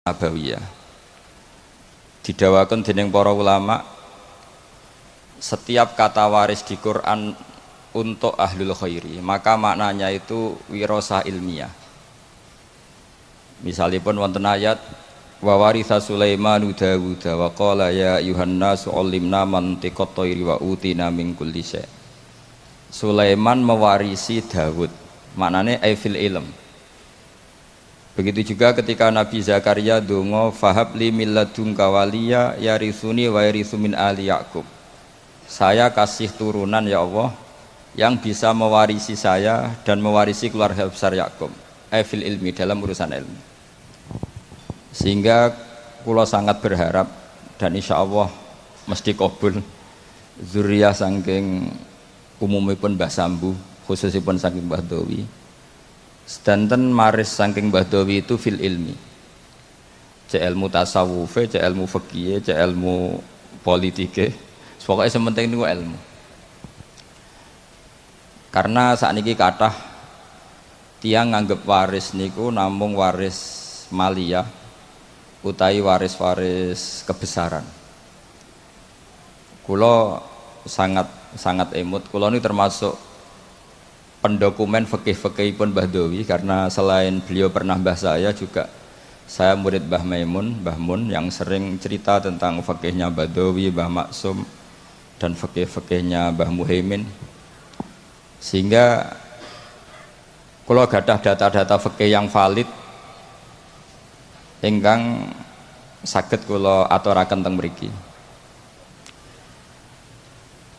Nabawiyah. Didawakan dening para ulama, setiap kata waris di Quran untuk ahlul khairi, maka maknanya itu wirasah ilmiah. Misalipun wonten ayat wa waritha Sulaiman Dawud wa qala ya ayuhan nasu 'allimna mantiqat thairi wa utina min kulli syai'. Sulaiman mewarisi Dawud, maknanya fil ilm. Begitu juga ketika Nabi Zakaria donga fahabli min ladunka waliya yarithuni wa yarithu min ali Yaqub. Saya kasih turunan ya Allah yang bisa mewarisi saya dan mewarisi keluarga besar Yakub. Fil ilmi, dalam urusan ilmu. Sehingga kula sangat berharap dan insya Allah mesti kabul zuriyah saking umumipun Mbah Sambu, khususipun saking Mbah Dawi. Sedanten maris saking Mbah Dawi itu fil ilmi. Cek ilmu tasawuf, cek ilmu fikih, cek ilmu politik. Pokoknya sementing niku ilmu. Karena saat niki kathah tiang nganggep waris niku namung waris maliyah utawi waris-waris kebesaran. Kula sangat emut. Kula ini termasuk pendokumen fikih-fikihipun Mbah Dawi, karena selain beliau pernah mbah saya juga saya murid Mbah Mun yang sering cerita tentang fikihnya Mbah Dawi, Mbah Maksum dan fikih-fikihnya Mbah Muhaimin. Sehingga kalau gadah data-data fikih yang valid ingkang saged kula aturaken teng mriki.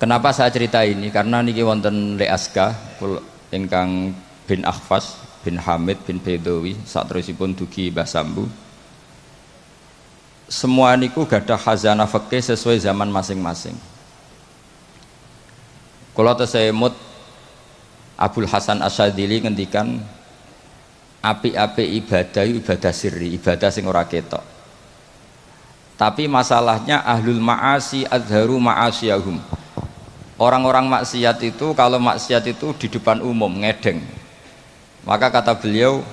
Kenapa saya cerita ini? Karena niki wonten Leaska ingkang bin Akhfas bin Hamid bin Bedawi saterusipun dugi Mbah Sambu. Semua niku gadah khazanah fikih sesuai zaman masing-masing. Kula tesemut Abul Hasan Asyadzili ngendikan api-api ibadah sirri, ibadah sing ora ketok. Tapi masalahnya ahlul ma'asi azharu ma'asiyahum. Orang-orang maksiat itu, kalau maksiat itu di depan umum ngedeng. Maka kata beliau,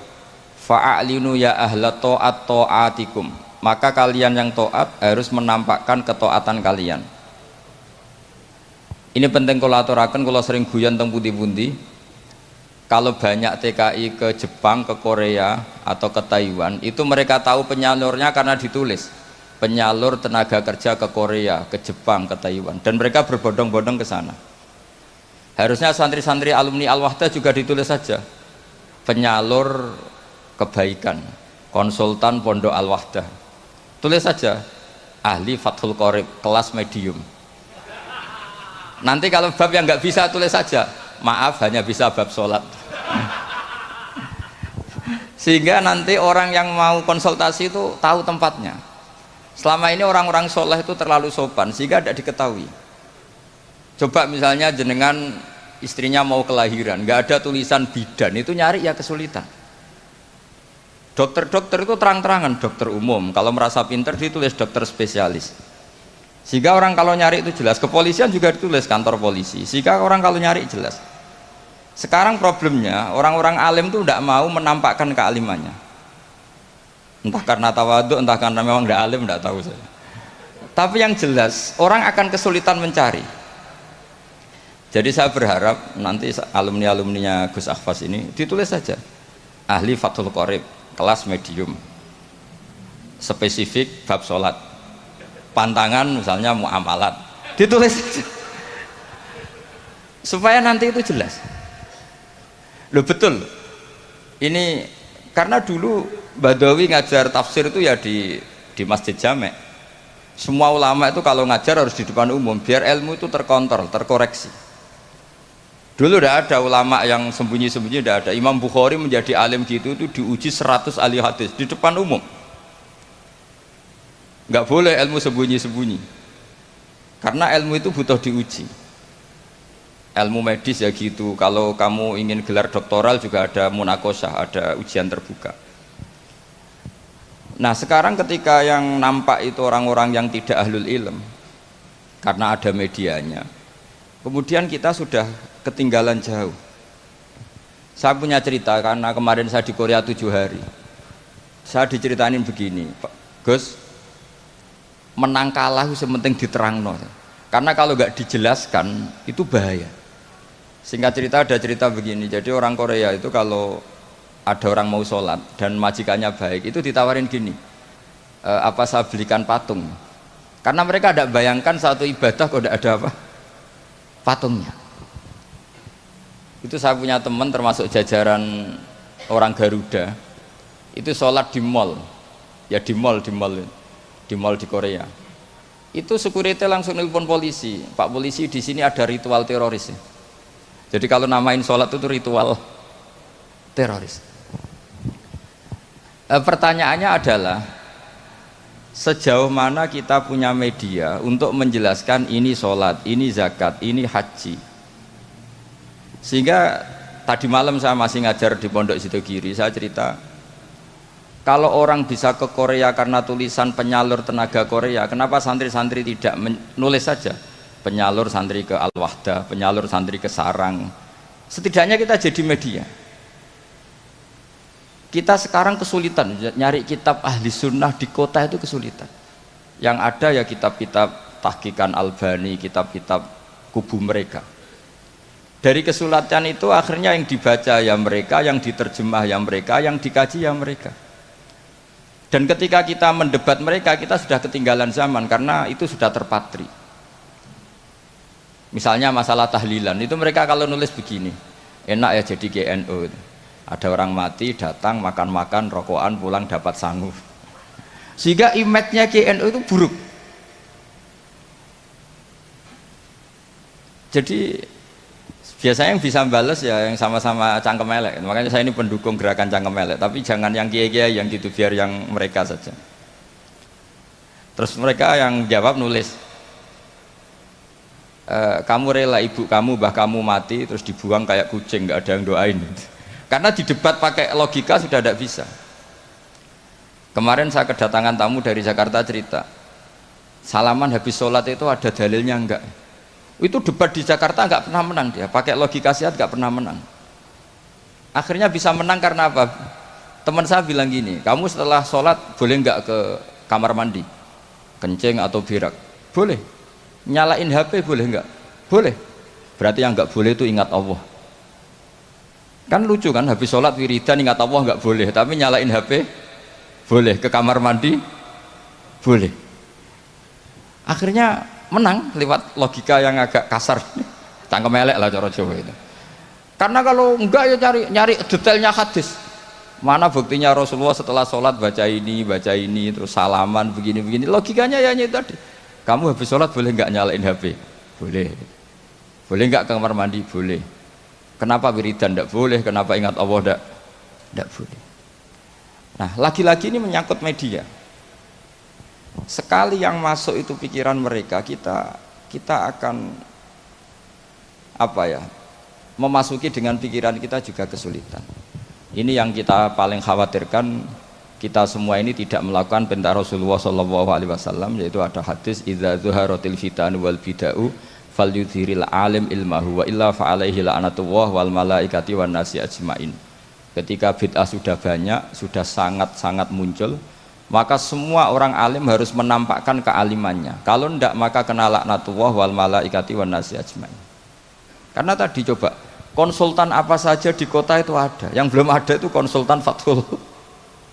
fa'alinu ya ahla ta'atikum. Maka kalian yang taat harus menampakkan ketaatan kalian. Ini penting kalau aturaken, kalau sering guyon teng pundi-pundi. Kalau banyak TKI ke Jepang, ke Korea atau ke Taiwan, itu mereka tahu penyalurnya karena ditulis. Penyalur tenaga kerja ke Korea, ke Jepang, ke Taiwan, dan mereka berbondong-bondong ke sana. Harusnya santri-santri alumni Al-Wahdah juga ditulis saja. Penyalur kebaikan, konsultan pondok Al-Wahdah. Tulis saja, ahli Fathul Qorib, kelas medium. Nanti kalau bab yang nggak bisa tulis saja, maaf hanya bisa bab sholat. Sehingga nanti orang yang mau konsultasi itu tahu tempatnya. Selama ini orang-orang soleh itu terlalu sopan sehingga tidak diketahui. Coba misalnya jenengan istrinya mau kelahiran, nggak ada tulisan bidan, itu nyari ya kesulitan. Dokter-dokter itu terang-terangan, dokter umum. Kalau merasa pinter ditulis dokter spesialis. Sehingga orang kalau nyari itu jelas. Kepolisian juga ditulis kantor polisi. Sehingga orang kalau nyari jelas. Sekarang problemnya orang-orang alim itu tidak mau menampakkan kealimannya. Entah karena tawadhu, entah karena memang tidak alim, tidak tahu saya. Tapi yang jelas orang akan kesulitan mencari. Jadi saya berharap nanti alumni-alumninya Gus Akhfas ini ditulis saja ahli Fathul Qorib, kelas medium, spesifik bab sholat, pantangan misalnya muamalat, ditulis saja supaya nanti itu jelas. Loh betul ini, karena dulu Badawi ngajar tafsir itu ya di Masjid Jamek. Semua ulama itu kalau ngajar harus di depan umum biar ilmu itu terkontrol, terkoreksi. Dulu tidak ada ulama yang sembunyi-sembunyi, tidak ada. Imam Bukhari menjadi alim gitu itu diuji 100 ahli hadis di depan umum. Nggak boleh ilmu sembunyi-sembunyi, karena ilmu itu butuh diuji. Ilmu medis ya gitu, kalau kamu ingin gelar doktoral juga ada munakosah, ada ujian terbuka. Nah sekarang ketika yang nampak itu orang-orang yang tidak ahlul ilm, karena ada medianya, kemudian kita sudah ketinggalan jauh. Saya punya cerita, karena kemarin saya di Korea 7 hari. Saya diceritain begini, Pak Gus, menang kalah itu sementing diterangno. Karena kalau nggak dijelaskan itu bahaya. Singkat cerita ada cerita begini, jadi orang Korea itu kalau ada orang mau sholat dan majikannya baik itu ditawarin gini, apa saya belikan patung? Karena mereka tidak bayangkan satu ibadah kok tidak ada apa patungnya. Itu saya punya teman termasuk jajaran orang Garuda, itu sholat di mall, ya di mall di Korea. Itu security langsung nelpon polisi, Pak polisi di sini ada ritual teroris. Ya. Jadi kalau namain sholat itu ritual teroris. Pertanyaannya adalah sejauh mana kita punya media untuk menjelaskan ini sholat, ini zakat, ini haji. Sehingga tadi malam saya masih ngajar di Pondok Sidogiri, saya cerita kalau orang bisa ke Korea karena tulisan penyalur tenaga Korea, kenapa santri-santri tidak menulis saja penyalur santri ke Al-Wahdah, penyalur santri ke Sarang. Setidaknya kita jadi media. Kita sekarang kesulitan nyari kitab ahli sunnah di kota, itu kesulitan. Yang ada ya kitab-kitab tahqiqan Albani, kitab-kitab kubu mereka. Dari kesulitan itu akhirnya yang dibaca ya mereka, yang diterjemah ya mereka, yang dikaji ya mereka. Dan ketika kita mendebat mereka, kita sudah ketinggalan zaman karena itu sudah terpatri. Misalnya masalah tahlilan, itu mereka kalau nulis begini, enak ya jadi GNU. Ada orang mati, datang, makan-makan, rokokan, pulang dapat sangu. Sehingga image-nya GNU itu buruk. Jadi biasanya yang bisa balas ya yang sama-sama cangkem elek. Makanya saya ini pendukung gerakan cangkem elek, tapi jangan yang kiai-kiai yang gitu, biar yang mereka saja. Terus mereka yang jawab nulis, kamu rela ibu kamu, mbah kamu mati terus dibuang kayak kucing, nggak ada yang doain. Karena di debat pakai logika sudah tidak bisa. Kemarin saya kedatangan tamu dari Jakarta cerita, salaman habis sholat itu ada dalilnya enggak? Itu debat di Jakarta nggak pernah menang dia, pakai logika sehat nggak pernah menang. Akhirnya bisa menang karena apa? Teman saya bilang gini, kamu setelah sholat boleh nggak ke kamar mandi, kencing atau berak? Boleh. Nyalain HP boleh nggak? Boleh. Berarti yang nggak boleh itu ingat Allah. Kan lucu kan, habis sholat wiridan ingat Allah nggak boleh, tapi nyalain HP boleh, ke kamar mandi boleh. Akhirnya menang lewat logika yang agak kasar, cangkem elek lah cara Jawa itu. Karena kalau enggak ya nyari detailnya hadis. Mana buktinya Rasulullah setelah sholat baca ini, terus salaman begini. Logikanya ya itu tadi. Kamu habis sholat boleh nggak nyalain HP? Boleh. Boleh nggak ke kamar mandi? Boleh. Kenapa wiridan tidak boleh? Kenapa ingat Allah tidak boleh? Nah, lagi-lagi ini menyangkut media. Sekali yang masuk itu pikiran mereka, kita akan apa ya? Memasuki dengan pikiran kita juga kesulitan. Ini yang kita paling khawatirkan. Kita semua ini tidak melakukan perintah Rasulullah SAW, yaitu ada hadis idza zuharatil fitan wal bid'u falyudhiril alim ilmahu wa illa fa'alaihi la'natullah wal malaikati wan nasi ajmain. Ketika bid'ah sudah banyak, sudah sangat-sangat muncul, maka semua orang alim harus menampakkan kealimannya. Kalau tidak maka kena laknatullah wal malaikati wan nasi ajmain. Karena tadi coba konsultan apa saja di kota itu ada, yang belum ada itu konsultan Fathul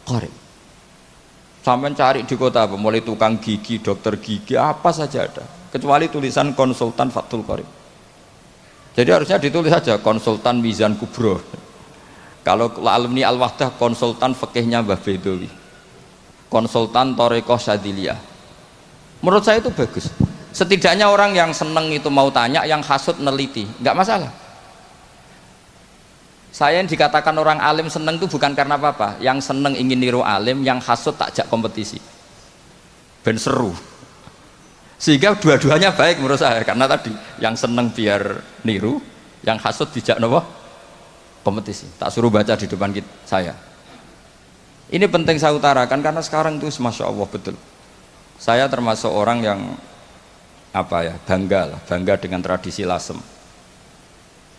Qorib. Sampai cari di kota apa, mulai tukang gigi, dokter gigi, apa saja ada, kecuali tulisan konsultan Fathul Qorib. Jadi harusnya ditulis saja konsultan Mizan Kubro. Kalau alumni Al-Wahdah konsultan fikihnya Mbah Bedowi, konsultan Thariqah Syadiliyah. Menurut saya itu bagus. Setidaknya orang yang seneng itu mau tanya, yang hasut neliti, nggak masalah. Saya yang dikatakan orang alim seneng itu bukan karena apa-apa. Yang seneng ingin niru alim, yang hasut takjak kompetisi. Ben seru. Sehingga dua-duanya baik menurut saya. Karena tadi yang seneng biar niru, yang hasut dijak nopo kompetisi. Tak suruh baca di depan saya. Ini penting saya utarakan karena sekarang itu Masya Allah betul. Saya termasuk orang yang apa ya, bangga dengan tradisi lasem.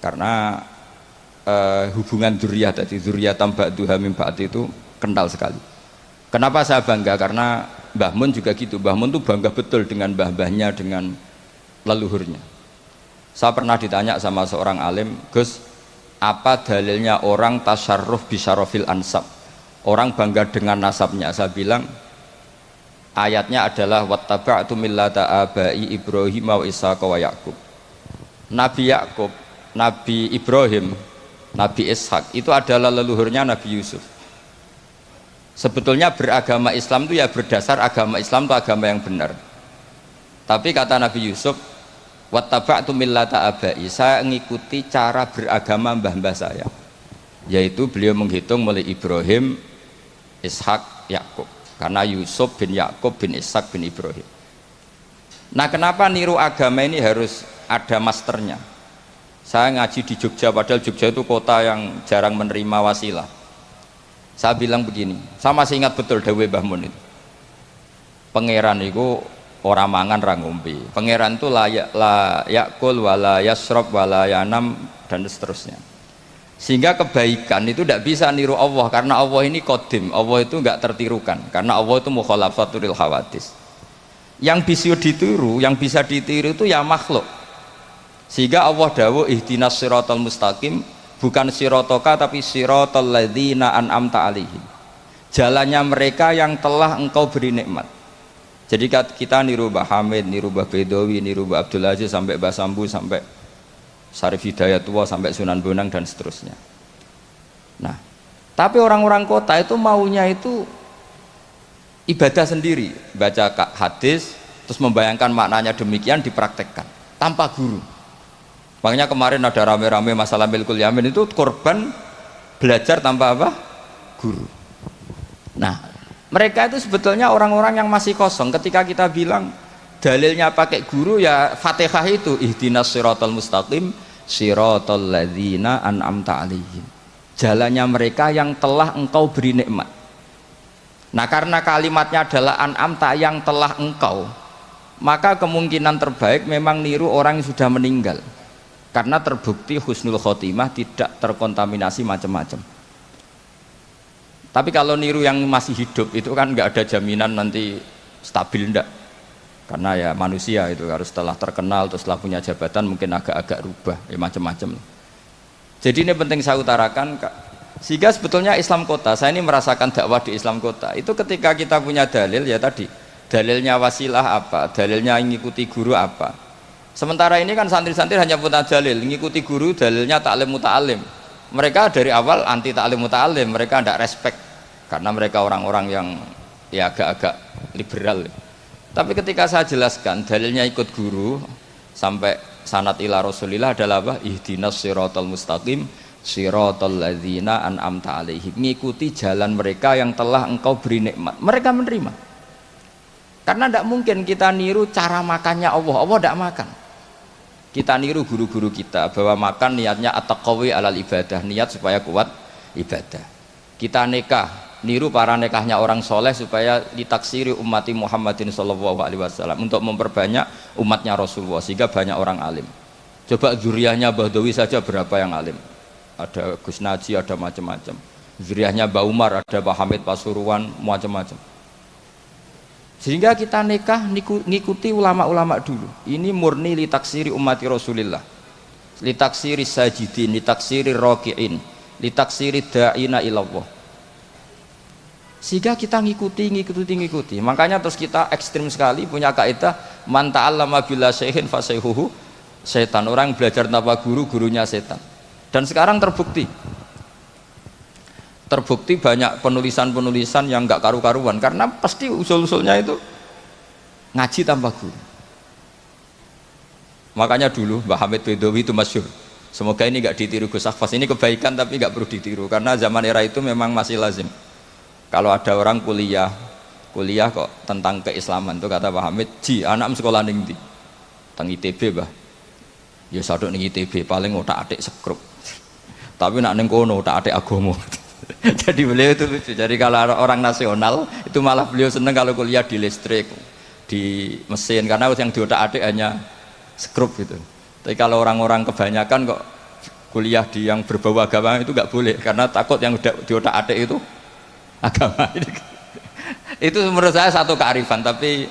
Karena hubungan dzurriyyah tadi, dzurriyyatan ba'duha min ba'd itu kental sekali. Kenapa saya bangga? Karena Mbah Mun juga gitu. Mbah Mun tuh bangga betul dengan mbah-mbahnya, dengan leluhurnya. Saya pernah ditanya sama seorang alim, Gus, apa dalilnya orang tasyarruf bisyarofil ansab? Orang bangga dengan nasabnya. Saya bilang, ayatnya adalah wattaba'tu millata abai Ibrahim wa Ishaq wa Yaqub. Nabi Yakub, Nabi Ibrahim, Nabi Ishak itu adalah leluhurnya Nabi Yusuf. Sebetulnya beragama Islam itu ya berdasar agama Islam itu agama yang benar. Tapi kata Nabi Yusuf, wattaba'tu millata abai, saya mengikuti cara beragama mbah-mbah saya. Yaitu beliau menghitung mulai Ibrahim, Ishak, Yakub. Karena Yusuf bin Yakub bin Ishak bin Ibrahim. Nah, kenapa niru agama ini harus ada masternya? Saya ngaji di Jogja, padahal Jogja itu kota yang jarang menerima wasilah. Saya bilang begini, saya masih ingat betul dawuh Mbah Mun itu. Pangeran itu ora mangan ra ngombe. Pangeran itu la yakul wala yasrob wala yanam dan seterusnya. Sehingga kebaikan itu tidak bisa niru Allah, karena Allah ini qadim, Allah itu enggak tertirukan, karena Allah itu mukhalafatul hawadis. Yang bisa ditiru, itu ya makhluk. Sehingga Allah dawuh ihdinas siratal mustaqim, bukan sirotoka tapi siratal ladzina an'amta alaihim, jalannya mereka yang telah engkau beri nikmat. Jadi kita niru Mbah Hamid, niru Mbah Bedowi, niru Mbah Abdul Aziz, sampai Mbah Sambu, sampai Syarif Hidayatullah, sampai Sunan Bonang dan seterusnya. Nah, tapi orang-orang kota itu maunya itu ibadah sendiri, baca hadis terus membayangkan maknanya demikian, dipraktekkan tanpa guru. Makanya kemarin ada rame-rame masalah milkul yamin, itu korban belajar tanpa apa? Guru. Nah, mereka itu sebetulnya orang-orang yang masih kosong. Ketika kita bilang dalilnya pakai guru, ya Fatihah itu ihdinas siratal mustaqim siratal ladzina an'amta alaihim, jalannya mereka yang telah engkau beri nikmat. Nah, karena kalimatnya adalah an'amta, yang telah engkau, maka kemungkinan terbaik memang niru orang yang sudah meninggal, karena terbukti husnul khotimah, tidak terkontaminasi macam-macam. Tapi kalau niru yang masih hidup itu kan nggak ada jaminan nanti stabil, enggak, karena ya manusia itu harus setelah terkenal terus setelah punya jabatan mungkin agak-agak rubah ya macam-macam. Jadi ini penting saya utarakan, sehingga sebetulnya Islam kota, saya ini merasakan dakwah di Islam kota itu ketika kita punya dalil, ya tadi dalilnya wasilah apa, dalilnya mengikuti guru apa. Sementara ini kan santri-santri hanya punya dalil mengikuti guru, dalilnya taklim muta'alim. Mereka dari awal anti taklim muta'alim, mereka tidak respect karena mereka orang-orang yang ya agak-agak liberal. Tapi ketika saya jelaskan dalilnya ikut guru sampai sanad ila Rasulillah adalah apa? Ihdinas siratal mustaqim siratal ladzina an'amta alaihim, mengikuti jalan mereka yang telah engkau beri nikmat. Mereka menerima. Karena tidak mungkin kita niru cara makannya Allah. Allah tidak makan. Kita niru guru-guru kita bahwa makan niatnya at-taqawi alal ibadah, niat supaya kuat ibadah. Kita nikah, niru para nikahnya orang soleh supaya ditaksiri ummati Muhammadin sallallahu alaihi wasallam, untuk memperbanyak umatnya Rasulullah sehingga banyak orang alim. Coba zuriyahnya Bahdawi saja berapa yang alim, ada Gus Naji, ada macam-macam. Zuriyahnya Mbah Umar, ada Pak Hamid Pasuruan, macam-macam. Sehingga kita nikah ngikuti ulama-ulama dulu. Ini murni litaksiri ummati Rasulillah, litaksiri sajidin, litaksiri roki'in, litaksiri da'ina ilallah. Sehingga kita ngikuti. Makanya terus kita ekstrim sekali punya kaidah man ta'allama bila syaihin fasayhuhu setan. Orang belajar tanpa guru, gurunya setan. Dan sekarang terbukti banyak penulisan-penulisan yang nggak karu-karuan, karena pasti usul-usulnya itu ngaji tanpa guru. Makanya dulu Mbah Hamid Bedowi itu masyhur, semoga ini nggak ditiru Gus Akhfas, ini kebaikan tapi nggak perlu ditiru, karena zaman era itu memang masih lazim kalau ada orang kuliah kok tentang keislaman itu kata Pak Hamid, ji anak sekolah ning ndi teng ITB bah, ya sadok ning ITB paling otak-atik sekrup, tapi nak ning kono otak-atik agama. Jadi beliau itu lucu. Jadi kalau orang nasional itu malah beliau seneng kalau kuliah di listrik, di mesin, karena yang diotak-atik hanya skrup gitu. Tapi kalau orang-orang kebanyakan kok kuliah di yang berbau agama itu nggak boleh, karena takut yang diotak-atik itu agama. Itu menurut saya satu kearifan, tapi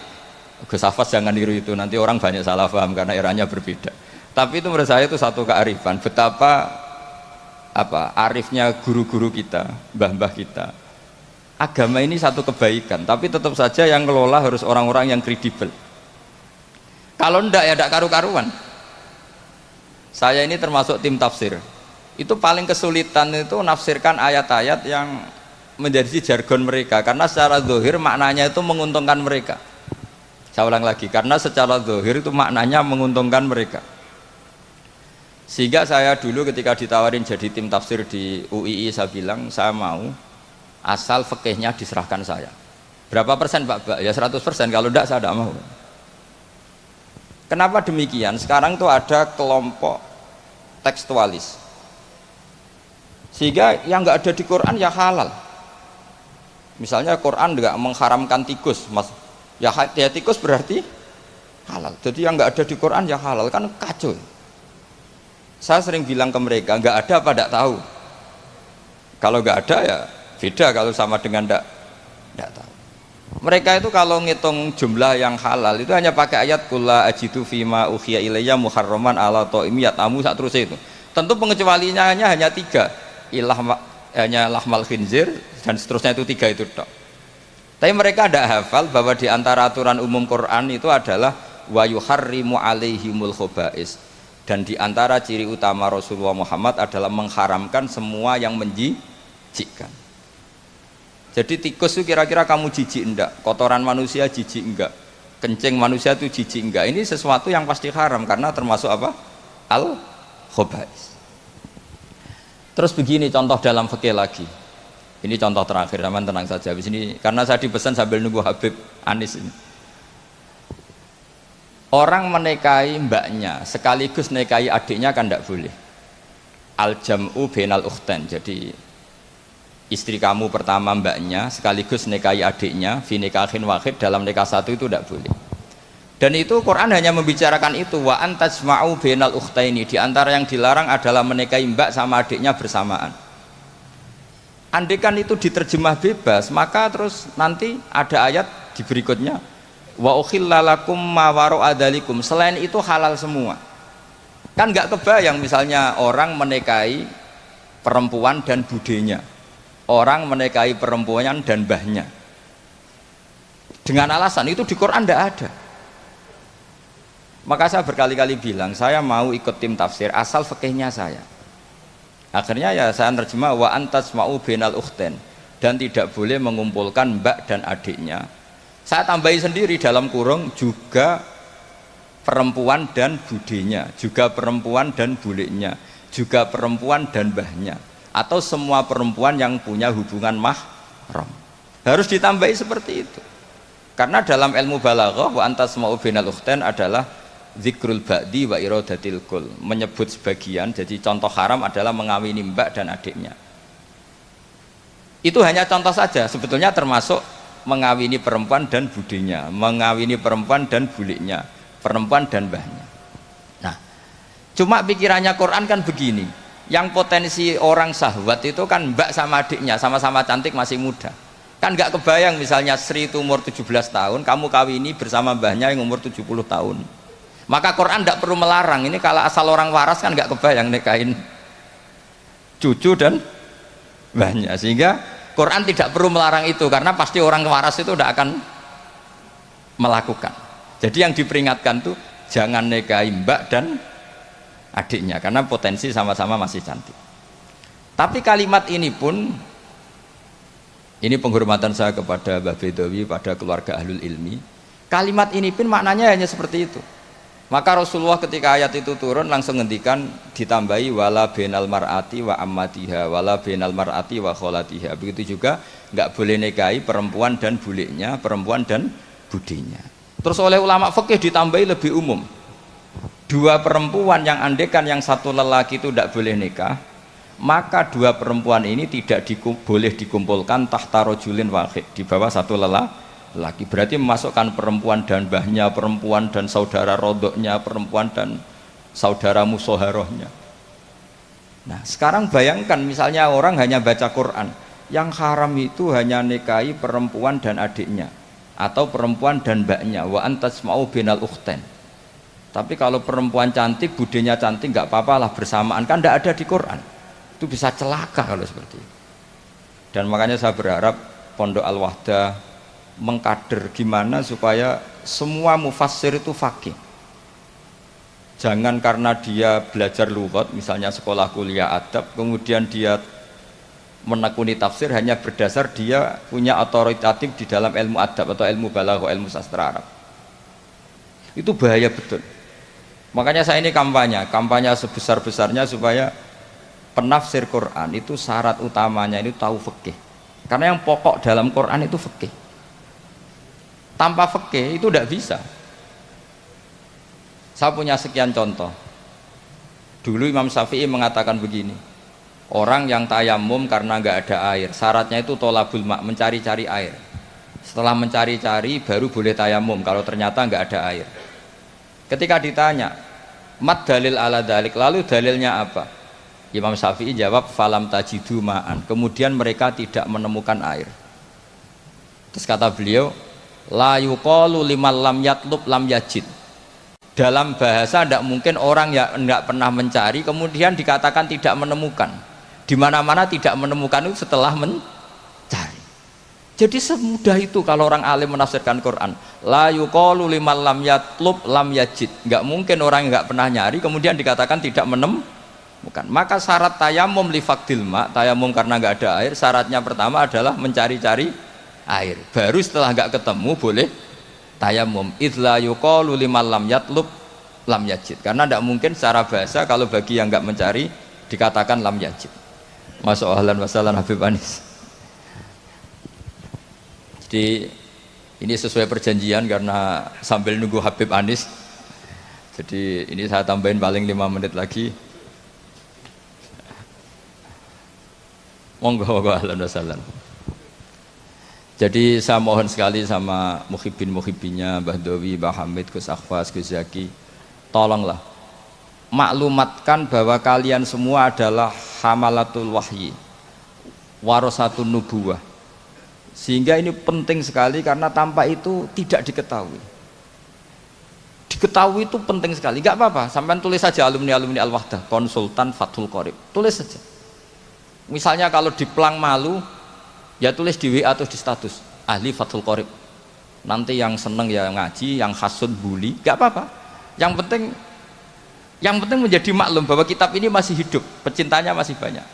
Gus Hafaz jangan niru itu, nanti orang banyak salah paham karena eranya berbeda. Tapi itu menurut saya itu satu kearifan, betapa arifnya guru-guru kita, mbah-mbah kita. Agama ini satu kebaikan, tapi tetap saja yang ngelola harus orang-orang yang kredibel. Kalau ndak ya ndak karu-karuan. Saya ini termasuk tim tafsir. Itu paling kesulitan itu nafsirkan ayat-ayat yang menjadi jargon mereka, karena secara zahir maknanya itu menguntungkan mereka. Saya ulang lagi, karena secara zahir itu maknanya menguntungkan mereka. Sehingga saya dulu ketika ditawarin jadi tim tafsir di UII, saya bilang saya mau asal fikihnya diserahkan saya. Berapa persen Pak? Ya 100%, kalau enggak saya tidak mau. Kenapa demikian? Sekarang tuh ada kelompok tekstualis, sehingga yang enggak ada di Quran ya halal. Misalnya Quran enggak mengharamkan tikus, Mas. Ya tikus berarti halal. Jadi yang enggak ada di Quran ya halal, kan kacau. Saya sering bilang ke mereka, enggak ada apa enggak tahu. Kalau enggak ada ya beda kalau sama dengan enggak tahu. Mereka itu kalau ngitung jumlah yang halal itu hanya pakai ayat kulla ajidu fima ukhiya ilayya muharraman ala ta'imi yatamu sak terus itu. Tentu pengecualiannya hanya 3. Hanya lahmal khinzir dan seterusnya, itu 3 itu tok. Tapi mereka tidak hafal bahwa di antara aturan umum Quran itu adalah wa yuharrimu alaihimul khobais, dan di antara ciri utama Rasulullah Muhammad adalah mengharamkan semua yang menjijikkan. Jadi tikus itu kira-kira kamu jijik enggak, kotoran manusia jijik enggak, kencing manusia itu jijik enggak, ini sesuatu yang pasti haram karena termasuk apa? Al khobais. Terus begini contoh dalam fikih lagi. Ini contoh terakhir, teman tenang saja. Di sini karena saya dipesan sambil nunggu Habib Anis ini. Orang menikahi mbaknya sekaligus nikahi adiknya kan tidak boleh. Al jam'u bainal ukhtain. Jadi istri kamu pertama mbaknya sekaligus nikahi adiknya fi nikahin wahid, dalam nikah satu itu tidak boleh. Dan itu Quran hanya membicarakan itu, wa antajma'u bainal ukhtaini. Di antara yang dilarang adalah menikahi mbak sama adiknya bersamaan. Andaikan itu diterjemah bebas, maka terus nanti ada ayat di berikutnya, wa ukhilla lakum ma wara'a dzalikum, selain itu halal semua. Kan nggak kebayang misalnya orang menikahi perempuan dan budenya, orang menikahi perempuan dan mbahnya, dengan alasan itu di Quran tidak ada. Maka saya berkali-kali bilang saya mau ikut tim tafsir asal fikihnya saya. Akhirnya ya saya terjemah wa antajma'u bainal ukhtain, dan tidak boleh mengumpulkan mbak dan adiknya. Saya tambahi sendiri dalam kurung juga perempuan dan budenya, juga perempuan dan bulenya, juga perempuan dan mbahnya, atau semua perempuan yang punya hubungan mahram. Harus ditambahi seperti itu. Karena dalam ilmu balaghah wa antajma'u bainal ukhtain adalah zikrul ba'di wa iradatil kul, menyebut sebagian. Jadi contoh haram adalah mengawini mbak dan adiknya. Itu hanya contoh saja, sebetulnya termasuk mengawini perempuan dan budenya, mengawini perempuan dan buliknya, perempuan dan mbahnya. Nah, cuma pikirannya Quran kan begini, yang potensi orang syahwat itu kan mbak sama adiknya, sama-sama cantik masih muda. Kan nggak kebayang misalnya Sri itu umur 17 tahun, kamu kawini bersama mbahnya yang umur 70 tahun. Maka Quran tidak perlu melarang. Ini kalau asal orang waras kan nggak kebayang nikahin cucu dan mbahnya, sehingga Quran tidak perlu melarang itu, karena pasti orang waras itu tidak akan melakukan. Jadi yang diperingatkan tuh jangan nikahi mbak dan adiknya karena potensi sama-sama masih cantik. Tapi kalimat ini pun, ini penghormatan saya kepada Mbah Bedawi, pada keluarga ahlul ilmi, kalimat ini pun maknanya hanya seperti itu. Maka Rasulullah ketika ayat itu turun langsung ngendikan, ditambahi wala bainal mar'ati wa ammatiha wala bainal mar'ati wa kholatiha. Begitu juga nggak boleh nikahi perempuan dan buliknya, perempuan dan budinya. Terus oleh ulama fikih ditambahi lebih umum, dua perempuan yang andekan yang satu lelaki itu tidak boleh nikah, maka dua perempuan ini tidak boleh dikumpulkan tahta rajulin wahid, di bawah satu lelaki. Berarti memasukkan perempuan dan mbahnya, perempuan dan saudara rodoknya, perempuan dan saudara musoharohnya. Nah sekarang bayangkan misalnya orang hanya baca Quran, Yang haram itu hanya nikahi perempuan dan adiknya atau perempuan dan mbaknya. Wa antasma'u binal ukhtain. Tapi kalau perempuan cantik, budenya cantik, nggak apa-apa lah bersamaan, kan tidak ada di Quran. Itu bisa celaka kalau seperti itu. Dan makanya saya berharap Pondok Al-Wahdah mengkader gimana supaya semua mufassir itu faqih. Jangan karena dia belajar lughat, misalnya sekolah kuliah adab, kemudian dia menekuni tafsir hanya berdasar dia punya otoritatif di dalam ilmu adab atau ilmu balaghah, ilmu sastra Arab. Itu bahaya betul. Makanya saya ini kampanye sebesar-besarnya supaya penafsir Quran itu syarat utamanya itu tahu fikih. Karena yang pokok dalam Quran itu fikih. Tanpa fikih itu tidak bisa. Saya punya sekian contoh. Dulu Imam Syafi'i mengatakan begini, orang yang tayamum karena nggak ada air, syaratnya itu tolabul ma', mencari-cari air. Setelah mencari-cari baru boleh tayamum kalau ternyata nggak ada air. Ketika ditanya, mat dalil ala dalik, lalu dalilnya apa? Imam Syafi'i jawab, falam tajidu ma'an. Kemudian mereka tidak menemukan air. Terus kata beliau, la yuqalu liman lam yatlub lam yajid. Dalam bahasa tidak mungkin orang yang tidak pernah mencari kemudian dikatakan tidak menemukan. Di mana-mana tidak menemukan itu setelah mencari. Jadi semudah itu kalau orang alim menafsirkan Quran. La yuqalu liman lam yatlub lam yajid. Enggak mungkin orang yang enggak pernah nyari kemudian dikatakan tidak menemukan. Maka syarat tayamum li faqdil ma, tayamum karena enggak ada air, syaratnya pertama adalah mencari-cari air. Baru setelah enggak ketemu boleh tayamum. Idz la yuqalu liman lam yatlub lam yajid. Karena enggak mungkin secara bahasa kalau bagi yang enggak mencari dikatakan lam yajid. Masya Allah wa sallam Habib Anis. Jadi ini sesuai perjanjian karena sambil nunggu Habib Anis, jadi ini saya tambahin paling 5 menit lagi. Monggo ahlan wa sahlan. Jadi saya mohon sekali sama muhibbin-muhibbinya Mbah Dowi, Mbah Hamid, Gus Akhwas, Gus Zaki, tolonglah maklumatkan bahwa kalian semua adalah hamalatul wahyi, warasatun nubuwah. Sehingga ini penting sekali karena tanpa itu tidak diketahui. Diketahui itu penting sekali. Enggak apa-apa, sampai tulis saja alumni-alumni Al-Wahdah, konsultan Fathul Qorib. Tulis saja. Misalnya kalau di Plang Malu, ya tulis di WA atau di status ahli Fathul Qorib. Nanti yang seneng ya ngaji, yang hasud bully, enggak apa-apa. Yang penting menjadi maklum bahwa kitab ini masih hidup, pecintanya masih banyak.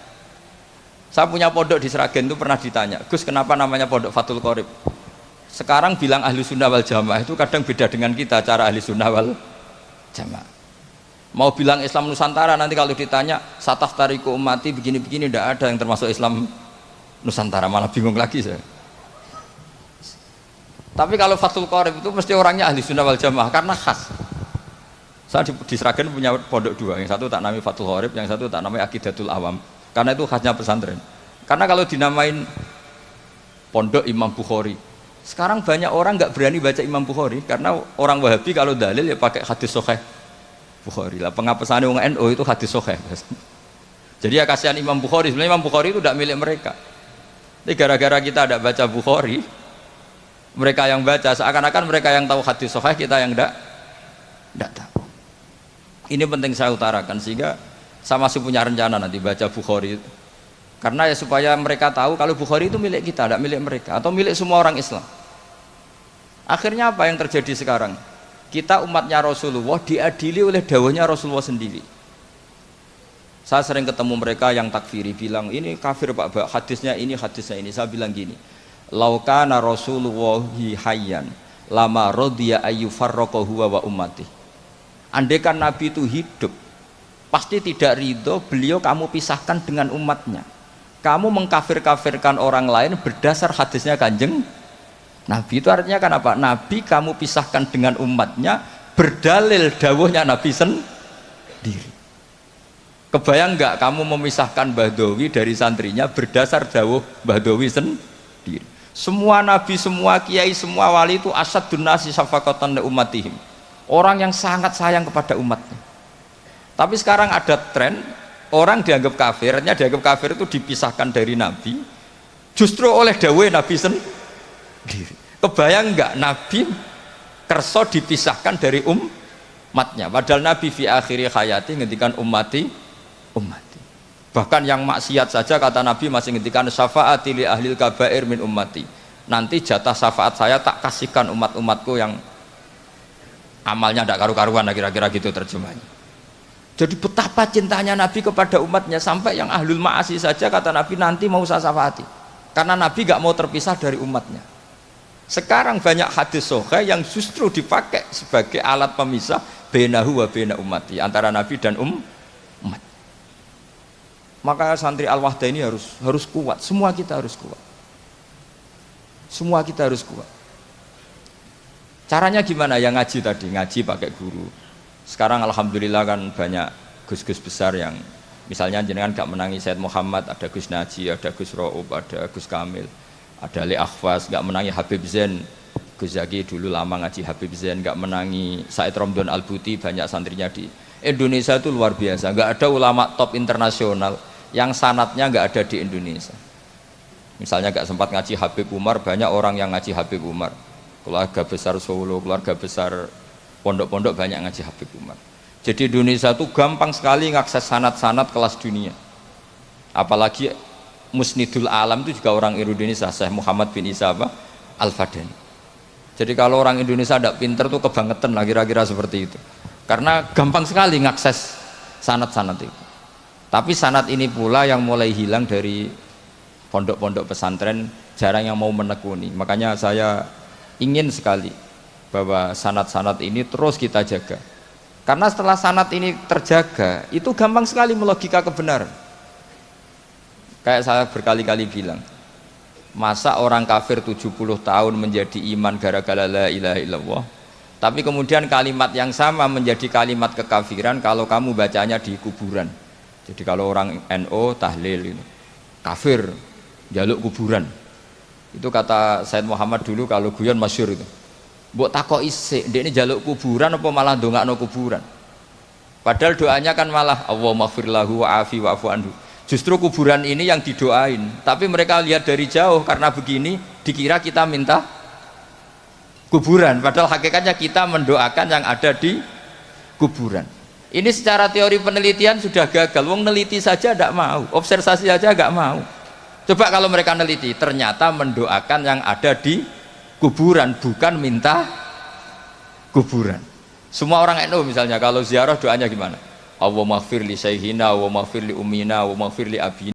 Saya punya pondok di Sragen itu pernah ditanya, Gus kenapa namanya pondok Fathul Qorib? Sekarang bilang ahli sunnah wal jamaah itu kadang beda dengan kita cara ahli sunnah wal jamaah. Mau bilang Islam Nusantara nanti kalau ditanya sataf tariku ummati begini-begini tidak ada yang termasuk Islam Nusantara, malah bingung lagi saya. Tapi kalau Fathul Qorib itu mesti orangnya ahli sunnah wal jamaah karena khas. Saya di Sragen punya pondok 2, yang satu tak namai Fathul Qorib, yang satu tak namai Aqidatul Awam. Karena itu khasnya pesantren. Karena kalau dinamain pondok Imam Bukhari, sekarang banyak orang nggak berani baca Imam Bukhari karena orang Wahabi kalau dalil ya pakai hadis sahih Bukhari lah. Pengapesan orang NU itu hadis sahih. Jadi ya kasihan Imam Bukhari. Sebenarnya Imam Bukhari itu tidak milik mereka. Tapi gara-gara kita tidak baca Bukhari, mereka yang baca seakan-akan mereka yang tahu hadis sahih, kita yang tidak tahu. Ini penting saya utarakan sehingga saya masih punya rencana nanti baca Bukhari karena ya supaya mereka tahu kalau Bukhari itu milik kita, tidak milik mereka atau milik semua orang Islam. Akhirnya apa yang terjadi sekarang? Kita umatnya Rasulullah diadili oleh dawahnya Rasulullah sendiri. Saya sering ketemu mereka yang takfiri bilang ini kafir Pak, hadisnya ini. Saya bilang gini, laukana Rasulullahi hayyan lama rodiya ayyufarraqahu huwa wa ummati. Andaikan Nabi itu hidup, pasti tidak ridho beliau kamu pisahkan dengan umatnya. Kamu mengkafir-kafirkan orang lain berdasar hadisnya Kanjeng Nabi. Itu artinya kan apa? Nabi kamu pisahkan dengan umatnya berdalil dawuhnya Nabi sendiri. Kebayang nggak kamu memisahkan Mbah Dowi dari santrinya berdasar dawuh Mbah Dowi sendiri? Semua nabi, semua kiai, semua wali itu asadun nasi syafaqatan li ummatihim. Orang yang sangat sayang kepada umatnya. Tapi sekarang ada tren orang dianggap kafir, artinya dianggap kafir itu dipisahkan dari Nabi Justru oleh dawuh Nabi sendiri. Kebayang enggak Nabi kerso dipisahkan dari umatnya, padahal Nabi fi akhiri hayati ngendikan ummati. Bahkan yang maksiat saja kata Nabi masih ngendikan syafaati li ahlil kabair min ummati, nanti jatah syafaat saya tak kasihkan umat-umatku yang amalnya tidak karu-karuan, kira-kira gitu terjemahnya. Jadi betapa cintanya Nabi kepada umatnya, sampai yang ahlul ma'asi saja kata Nabi nanti mau saya syafaati, karena Nabi gak mau terpisah dari umatnya. Sekarang banyak hadis sahih yang justru dipakai sebagai alat pemisah bainahu wa baina ummati, antara Nabi dan umat. Maka santri Al-Wahdah ini harus kuat, semua kita harus kuat. Semua kita harus kuat. Caranya gimana? Yang ngaji tadi, ngaji pakai guru. Sekarang alhamdulillah kan banyak gus-gus besar yang misalnya jenengan gak menangi Said Muhammad, ada Gus Naji, ada Gus Ro'ub, ada Gus Kamil, ada Ali Akhwas, gak menangi Habib Zain. Gus Zaki dulu lama ngaji Habib Zain, gak menangi Said Romdon Al-Buti, banyak santrinya di Indonesia itu luar biasa. Gak ada ulama top internasional yang sanatnya gak ada di Indonesia. Misalnya gak sempat ngaji Habib Umar, banyak orang yang ngaji Habib Umar. Keluarga besar Solo, keluarga besar pondok-pondok banyak ngaji Habib Umar. Jadi Indonesia itu gampang sekali ngakses sanat-sanat kelas dunia. Apalagi Musnidul Alam itu juga orang Indonesia, Syekh Muhammad bin Isa Al-Fadani. Jadi kalau orang Indonesia tidak pinter tuh kebangetan lah, kira-kira seperti itu. Karena gampang sekali ngakses sanat-sanat itu. Tapi sanat ini pula yang mulai hilang dari pondok-pondok pesantren, jarang yang mau menekuni. Makanya saya ingin sekali bahwa sanat-sanat ini terus kita jaga. Karena setelah sanat ini terjaga, itu gampang sekali melogika kebenaran. Kayak saya berkali-kali bilang, masa orang kafir 70 tahun menjadi iman gara-gara la ilaha illallah, tapi kemudian kalimat yang sama menjadi kalimat kekafiran kalau kamu bacanya di kuburan. Jadi kalau orang NO tahlil itu kafir, jaluk kuburan. Itu kata Said Muhammad dulu kalau guyon masyhur itu. Mbok takok isik, ndek ini jaluk kuburan apa malah ndongakno kuburan? Padahal doanya kan malah Allahumma ighfir lahu wa'afi wa'fu anhu. Justru kuburan ini yang didoain, tapi mereka lihat dari jauh karena begini dikira kita minta kuburan, padahal hakikatnya kita mendoakan yang ada di kuburan. Ini secara teori penelitian sudah gagal. Wong neliti saja tidak mau, observasi saja nggak mau. Coba kalau mereka neliti, ternyata mendoakan yang ada di kuburan, bukan minta kuburan. Semua orang NU misalnya kalau ziarah doanya gimana? Allahumma ighfir li sayhina, Allahumma ighfir li ummina, Allahumma ighfir li abina.